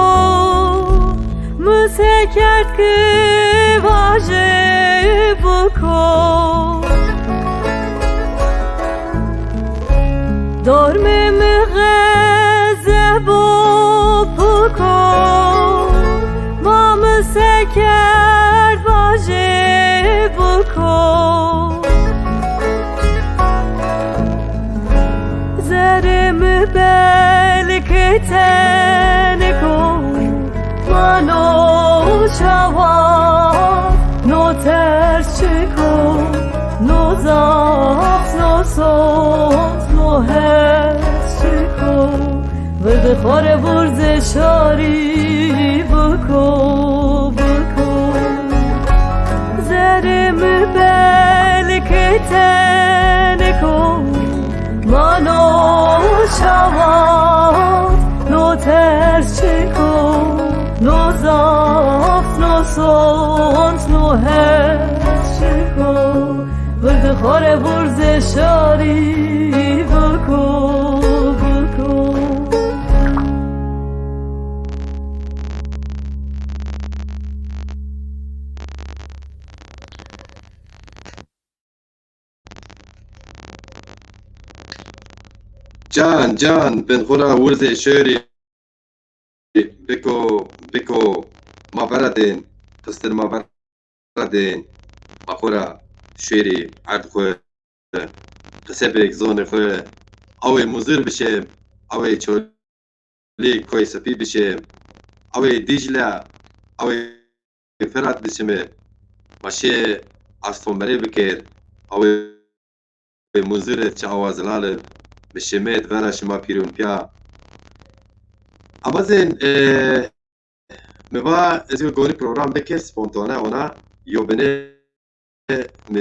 müsekert ki vaje buko dormemi gazebo puko ma müsekert vaje buko zerimi belki teniko mano şava no ters çıko no zaf no sos no hes çıko خور برز شاری بکو بکو زرم بلکتن کن منو شواد نو ترس چکن نو زاف نو سونت نو هرس چکن برد خور برز شاری بکو بکو جان جان بن خورا ورز شعری بکو ما بردین قصر ما بردین ما خورا شعری عرض خو قصه بک زون خو اوی مزر بشه اوی چولی کوی سپی بشه اوی دیجلا اوی فرات بشه ماشه استونبری بکر اوی مزر چه آوازلال بشمت ورا شما پیرون پیا اما زين مبا ازيو گوري program بكر سپونتانه اونا يو بني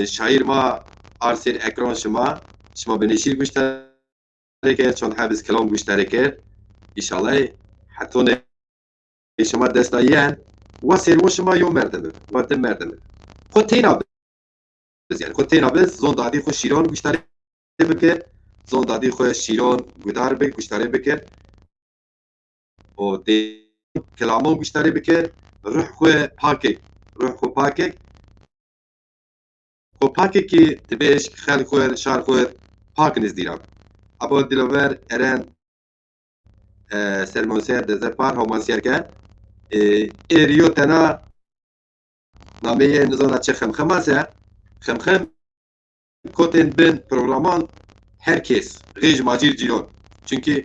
شاعر ما ارسل اكران شما بنشير مشتركه چون حابس كلام مشتركه ان شاء الله حتى شما دستايان وسير وشما يوم مردم ودم مردم خود تينا بز يعني خود تينا بز زون دادي خود شيران مشترك بكر زون دادي خود شيران گدار بك مشترك بكر و دی کلامان مشتری بکر روح خو پاکک خو پاکک کی تبیش خال خو شار خو پاک نزدیرم ابو دلوور ارن سرمونسر دزر پار همانسیر که ایریو تنا نامیه نزانا چه خمخماسه خمخم کتن بین پروگرامان herkes غیج ماجیر جیرون چونکی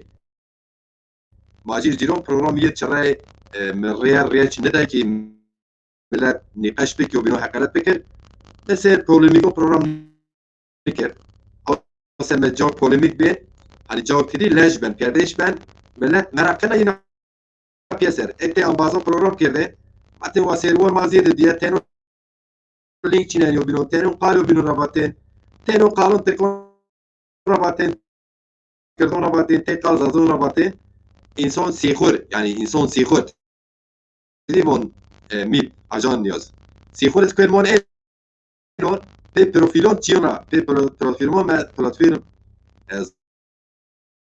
ماجیر جیرون پروگرام یه چرای من ریچ نده که ملت نقاش بکی و بینو حقیقت بکر مثل پولمیکو پروگرام نکر مثل جاک پولمیک بین hani جاک تیدی لج بن پیادهش بن ملت مراکنه اینا پیسر اکتی انبازا پروگرام کرده حتی واسیروان مازیده دیه تینو لینک چینه یو بینو تینو قالو بینو رباطین تینو قالون تکون رباطین کردون رباطین تکال زازون رباطین انسان سیخور یعنی انسان سیخور دیدیمون میب اجان نیاز سیخور اسکویر مون ایرون به پروفیلون چیونا به پروفیلون ما پلاتفورم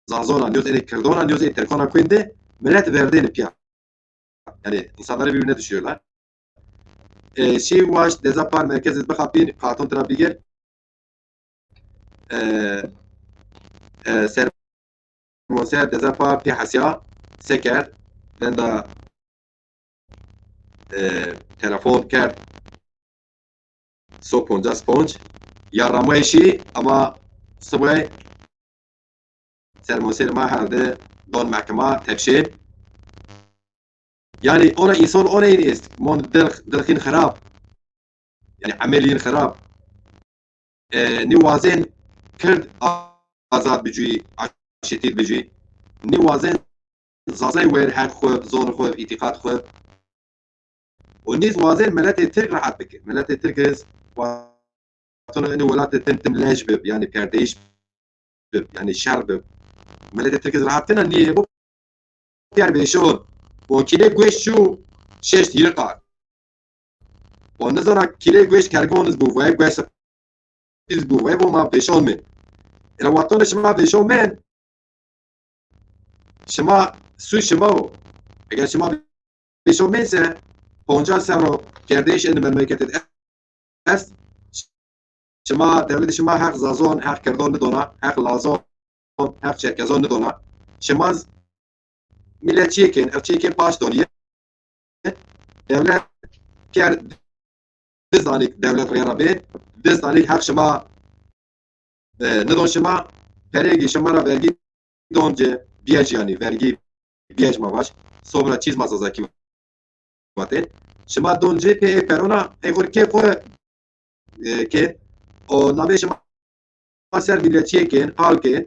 زازونا نیاز اینه کردونا نیاز این ترکانا کنده ملت وردین پیا یعنی insanları birbirine düşüyorlar şey vaş dezapar merkez bخابين قاطون ترا بيجر سر monser dezapar pi hasya seker ben de telefon کرد صبح 50 سپونج یا رمایشی اما صبح سرمونسر ما هرده دون محکمه تفشه يعني انا انسان انا نیست من دلخين خراب يعني عملين خراب نوازن کرد آزاد بجوی عشتید بجوی نوازن زازای ویر حق خوب زون خوب اعتقاد خوب و نیز وازن ملت ترک راحت بکر ملت ترک از واتون اینو ولات تنتم لاج بب يعني پیردهش بب يعني شر بب ملت ترک از راحت تنه نیه بو پیار بیشون و کلی گوش شو شش تیر قار و نظر کلی گوش کرگونز بو وای گوش سپیز بو وای بو ما بیشون من اینا واتون شما بیشون من شما سوی شما اگر شما بیشون من سه 50 سال رو کردهش این مملکت است شما دولت شما حق زازون حق کردن ندونه حق لازم حق شرکزان ندونه شما ملت چیکن پاش دونیه دولت کرد دزدانی دولت ریانا بین دزدانی حق شما ندون شما پرگی شما را vergi دونجه بیاج yani vergi بیاج ما باش sonra چیز مازازاکی واتن شما دونجه pe perona eğer ki که o نامه شما سر ملتیه کن حال کن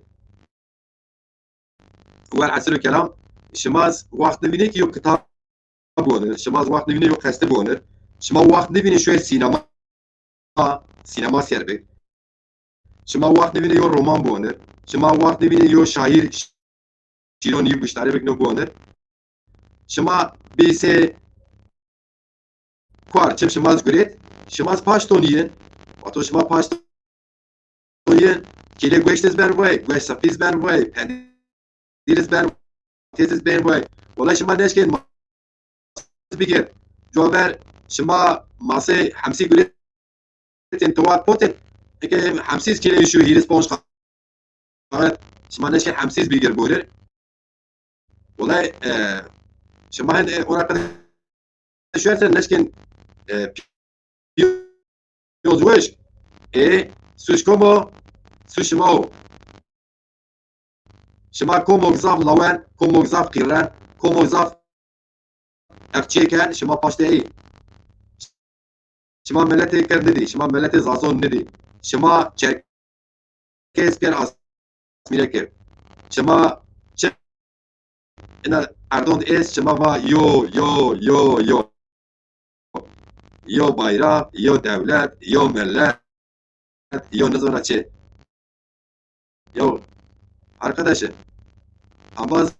و العصر الكلام شماز وقت نبینه که یو کتاب بونه شماز وقت نبینه یو قصه بونه شما وقت نبینه شوی سینما سر بک شما وقت نبینه یو رمان بونه شما وقت نبینه یو شاعر شیرونی گوشتاره بکنه بونه شما بیسه کوار چم شماز گرید شماز پاشتونیه و تو شما پاشتونیه کلی گوشتز بر وای گوشت سپیز بر وای پندیرز بر تیزز بر وای والله شما نشکن بگیر جوابر شما ماسه همسی گرید توات پوتن اگه همسیز کلی شو هیرس پونش خواهد شما نشکن همسیز بگیر بوله والله شما هند اونا قد شویتر نشکن پیوزوش سوش کومو سوش ماو شما کومو گزاف لوان کومو گزاف قیران کومو گزاف افچه کن شما پاشته ای شما ملت کرد ندی شما ملت زازون ندی شما چرکیز پر آسمیره کرد شما اینا اردوند ایست شما با یو bayrak, yo devlet, yo millet, yo nezaretçi. Yo arkadaşım, ambaz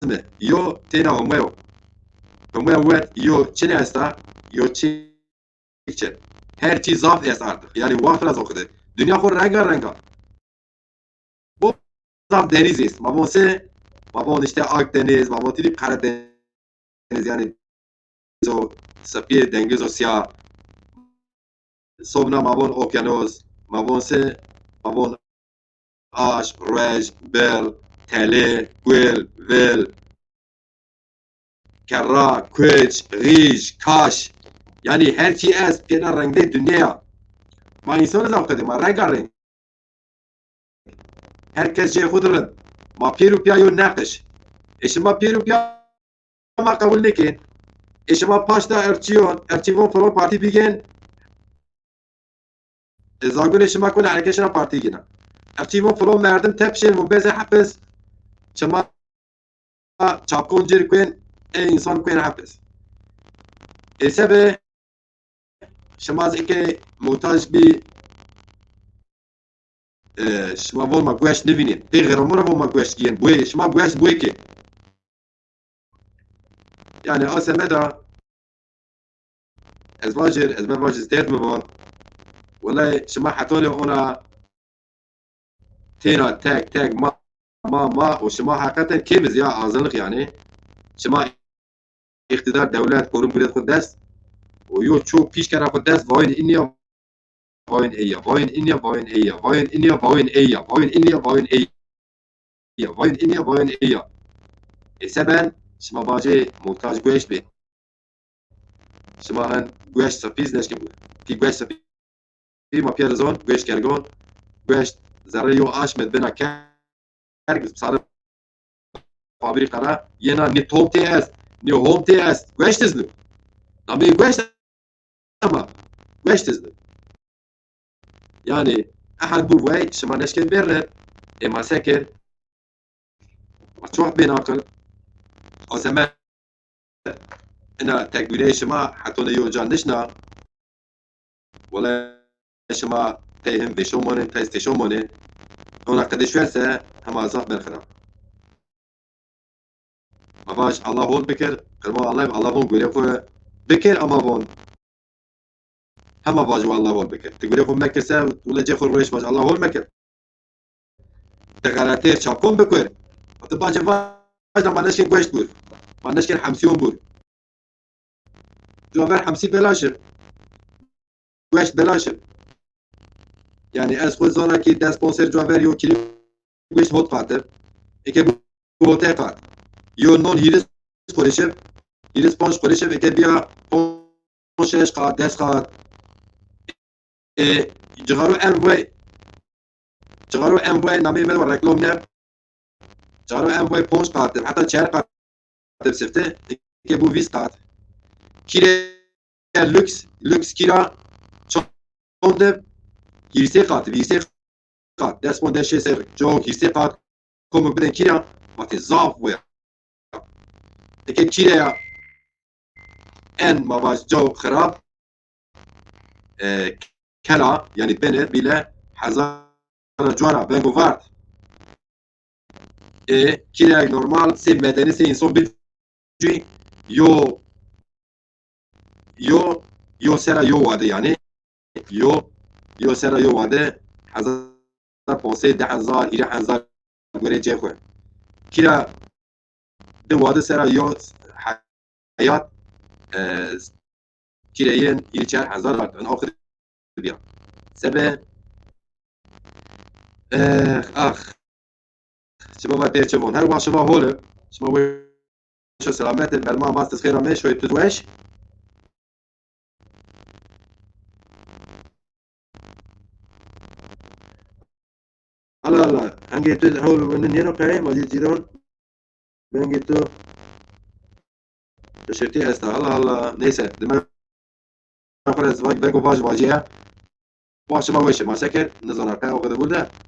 mı? Yo tena homoyo. Homoyo vet yo çene esta, yo çiçe. Her şey zaf est artık. Yani vakit az okudu. Dünya khor renga. Bu zaf deniz ist. Mabon işte Akdeniz, mabon tili Karadeniz yani o سپید دنگز و سیاه صبح مابون اوکیانوس مابون سه مابون آش روش بل تله گل ول کرا کوچ ریش کاش یعنی هر چی از پیدا رنگه دنیا ما انسان زاویه ما رنگ هر کس جای خود رد ما پیرو پیایو نقش اش ما پیرو پیا ما قبول نکن شما پاشتا ارچیون فلان پارتی بیگن زاگون شما کنه حرکتشون پارتی گیرن ارچیون فلان مردم تپشن و بزه حبس شما چاپکون جیر کن انسان کن حبس سبب شما از اینکه محتاج بی شما وول ما گوشت نبینید پیغرامون رو ما گوشت گین بوی شما گوشت بوی که yani asemeda ez vajir stert mibon wallahi şema hatole ona tena tek ma o şema hakikaten kemiz ya azınlık yani şema iktidar devlet korum bilet kudest o yo çok piş kara kudest vayn inya vayn eya vayn inya vayn eya vayn inya vayn eya vayn inya vayn eya vayn inya vayn eya seben شما باجه محتاج گوشت بید شما هن گوشت سپیز نشکن بود که گوشت سپیز ما پیرزان گوشت کرگان گوشت ذره یو آش مد بنا کرگز بساره فابری قرار یه نا نی توم تی است نی هوم تی است گوشت ازلو نمی گوشت اما گوشت ازلو yani احد بو وی شما نشکن بره اما سکر çok ben akıl o zaman تقبيله شما حتى لو جانشنا ولا شما تهم بشومونه تستشومونه هنا قد شويسه هم عذاب بالخنا ما باش الله هون بكر كلمه الله هون غير بكر اما هون هم باش والله هون بكر تقول لكم مكسه ولا جه خروش باش الله هون مكر تغلطه چاپون بكر باش ما نشكي گوشت بور ما نشكي حمسيون بور جوابر حمسي بلاشر گوشت بلاشر yani ez xwe zana ki desponser جوابر yo kili گوشت hot fater eke bu hotel fat yo non hiris xoreşev hiris ponş xoreşev eke biya ponşeş qat des qat جغارو اموي نامي مل reklam ne جغارو اموي ponş qat hatta çer qat sefte eke bu vis qat kire lüks kira çonde hirse qat virse qat despon deşe ser jo hirse qat komu biden kira mate zaf ve Peki çireya en mavaş cav xarab kela yani beni bile hazara cuara bengo vart çireya normal se medeni se insan bir yo sera yo vade yani yo sera yo vade hazar ponse 10,000 11,000 göre cevhe kira de vade sera yo hayat كيريين يلي 4,000 بات انا اخذ بيها سبع اخ شباب تيرشمون هل واش شباب هول شباب شو سلامات بالما ما تسخير مش شويه تدوش الله هنجي هول من هنا قايم ما يجيرون بنجي تو شرتي استا الله نيسه دم خلاص باج بگو باج باجیه باشه ما وشه ما سکر نزار که آقا ده بوده